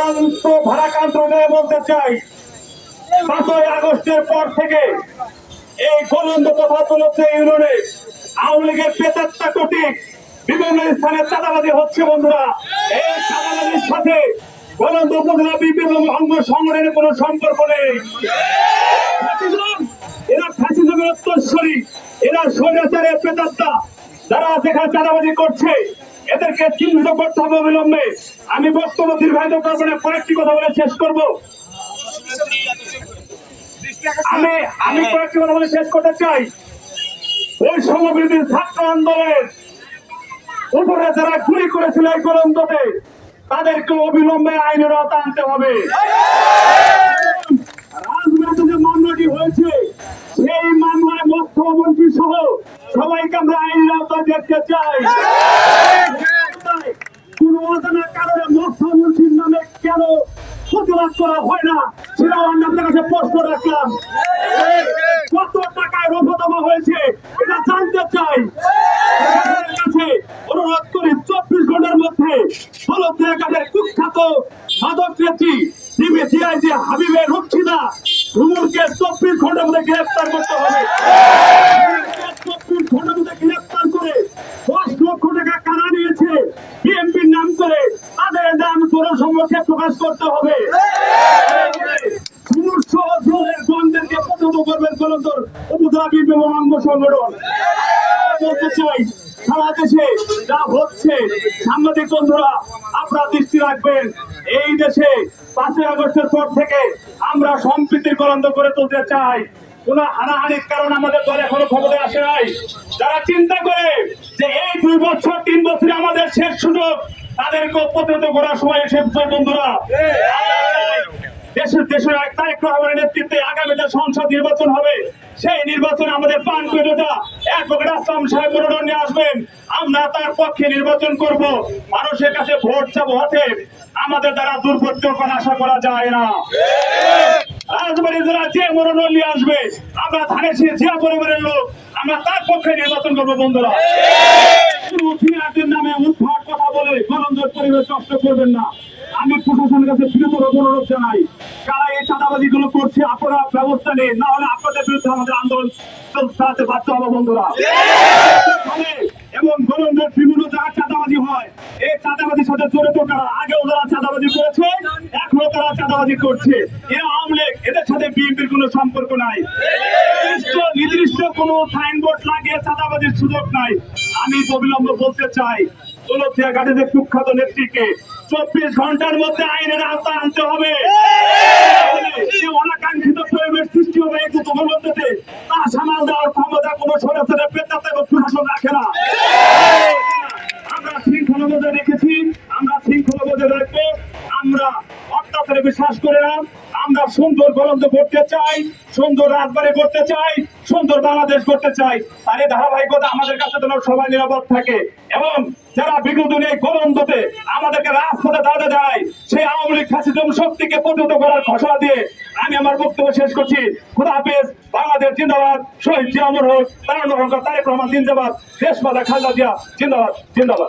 অত্যন্ত ভারাক্রান্ত হয়ে বলতে চাই, 5ই আগস্টের পর থেকে এই গোলন্দ তথা তলতে ইউনিয়নে আওয়ামী লীগের প্রেতাত্মা কর্তৃক বিভিন্ন স্থানে চাঁদাবাজি হচ্ছে। বন্ধুরা, এই চাঁদাবাজির সাথে গোলন্দ উপজেলা বিভিন্ন অঙ্গ সংগঠনের কোন সম্পর্ক নেই। এরা ফ্যাসিজমের উত্তরসূরি, এরা স্বৈরাচারের প্রেতাত্মা। যারা যেখানে চাঁদাবাজি করছে এদেরকে চিহ্নিত করতে হবে অবিলম্বে। আমি বক্তব্য দীর্ঘায়িত করবো না, কয়েকটি কথা বলে শেষ করব। আমি কয়েকটি কথা বলে শেষ করতে চাই। ওই সমবিরোধী ছাত্র আন্দোলনের উপরে যারা গুলি করেছিল এই গোলন্দতে, তাদেরকে অবিলম্বে আইনের আওতায় আনতে হবে। রাজনীতিতে যে মামলাটি হয়েছে সেই মামলায় মুখ্যমন্ত্রী সহ সবাইকে আমরা আইনের আওতায় দেখতে চাই। কোন অজানা কারণে মুখ্যমন্ত্রীর নামে কেন প্রতিবাদ করা হয় না সেটাও আমি আপনার কাছে প্রশ্ন রাখলাম। কত টাকায় রফাদফা হয়েছে এটা জানতে চাই। অনুরোধ করি 24 ঘন্টার মধ্যে হলদিয়াঘাটের কুখ্যাত মাদক নেত্রী ডিবিসিআইজি হাবিবের রুচিদা রুমুরকে 24 ঘন্টার মধ্যে গ্রেফতার করতে হবে। 24 ঘন্টার মধ্যে গ্রেফতার করে 10 লক্ষ টাকা কারা নিয়েছে বিএনপির নাম করে তাদের নাম জনসম্মুখে প্রকাশ করতে হবে। গণদেরকে প্রতিহত করবেন গোলন্দর উপজেলা বিএনপি এবং অঙ্গ সংগঠন। বলতে চাই, সারা দেশে যা হচ্ছে সাংবাদিক বন্ধুরা আপনারা দৃষ্টি রাখবেন। এই দেশে 5ই আগস্টের পর থেকে আমরা সম্প্রীতির গোলন্দ করে তুলতে চাই। কোন হানাহানির কারণ আমাদের দলে এখনো খবরে আসে নাই। যারা চিন্তা করে যে এই 2 বছর 3 বছরে আমাদের শেষ সুযোগ, তাদেরকে প্রতিহত করার সময় এসেছে বন্ধুরা। দেশের তারেক রহমানের নেতৃত্বে আগামীতে সংসদ নির্বাচন হবে। সেই নির্বাচনে আমাদের প্রাণপ্রিয় নেতা অ্যাডভোকেট আসলাম সাহেব মনোনয়ন নিয়ে আসবেন। আমরা তার পক্ষে নির্বাচন করব। মানুষের কাছে ভোট চাবো হাতে। আমাদের দ্বারা দুর্বৃত্তকরণ আশা করা যায় না। রাজবাড়ী জেলা যে মনোনয়ন নিয়ে আসবে, আমরা ধানেশী জিয়া পরিবারের লোক, আমরা তার পক্ষে নির্বাচন করবো। বন্ধুরা, নামে উদ্ভট কথা বলে গোলন্দের পরিবেশ নষ্ট করবেন না। আমি প্রশাসনের কাছে বৃহত্তর অনুরোধ জানাই, কারা এই চাঁদাবাজি গুলো করছে আপনারা ব্যবস্থা নেই, না হলে আপনাদের বিরুদ্ধে আমাদের আন্দোলন চলতে বাধ্য হবে। বন্ধুরা, এবং গোলন্দের বিভিন্ন জায়গায় চাঁদাবাজি হয়, এই চাঁদাবাজির সাথে জড়িত কারা, আগেও যারা চাঁদাবাজি করেছে এখনো তারা চাঁদাবাজি করছে। এরা আওয়ামী লীগ, এদের সাথে বিএনপির কোনো সম্পর্ক নাই। নির্দিষ্ট কোনো সাইনবোর্ড লাগিয়ে চাঁদাবাজির সুযোগ নাই। আমি অবিলম্বে বলতে চাই, দৌলতদিয়া কুখ্যাত নেত্রীকে 24 ঘন্টার মধ্যে আইনের আওতায় আনতে হবে। অনাকাঙ্ক্ষিত পরিবেশ সৃষ্টি হবে এই গোলন্দতে, তা সামাল দেওয়ার ক্ষমতা কোনো সরাসরি প্রেতাত্মা এবং প্রশাসন রাখে না। আমরা শৃঙ্খলা বজায় রেখেছি, আমরা শৃঙ্খলা বজায় রাখবো। আমরা অত্যাচারে বিশ্বাস করে না। আমরা সুন্দর গোলন্দ করতে চাই, সুন্দর রাজবাড়ি করতে চাই, সুন্দর বাংলাদেশ করতে চাই। আর এই ধারাবাহিকতা আমাদের কাছে যেন সবাই নিরাপদ থাকে। এবং যারা বিগত এই গোলন্দতে আমাদেরকে রাজপথে দাঁড়াতে দেয়, সেই আওয়ামী লীগ ফ্যাসিজম শক্তিকে প্রতিহত করার ঘোষণা দিয়ে আমি আমার বক্তব্য শেষ করছি। খোদা হাফেজ। বাংলাদেশ জিন্দাবাদ। শহীদ জিয়া অমর হোক। তারেক রহমান জিন্দাবাদ। দেশ মাতা খালেদা জিয়া জিন্দাবাদ। জিন্দাবাদ।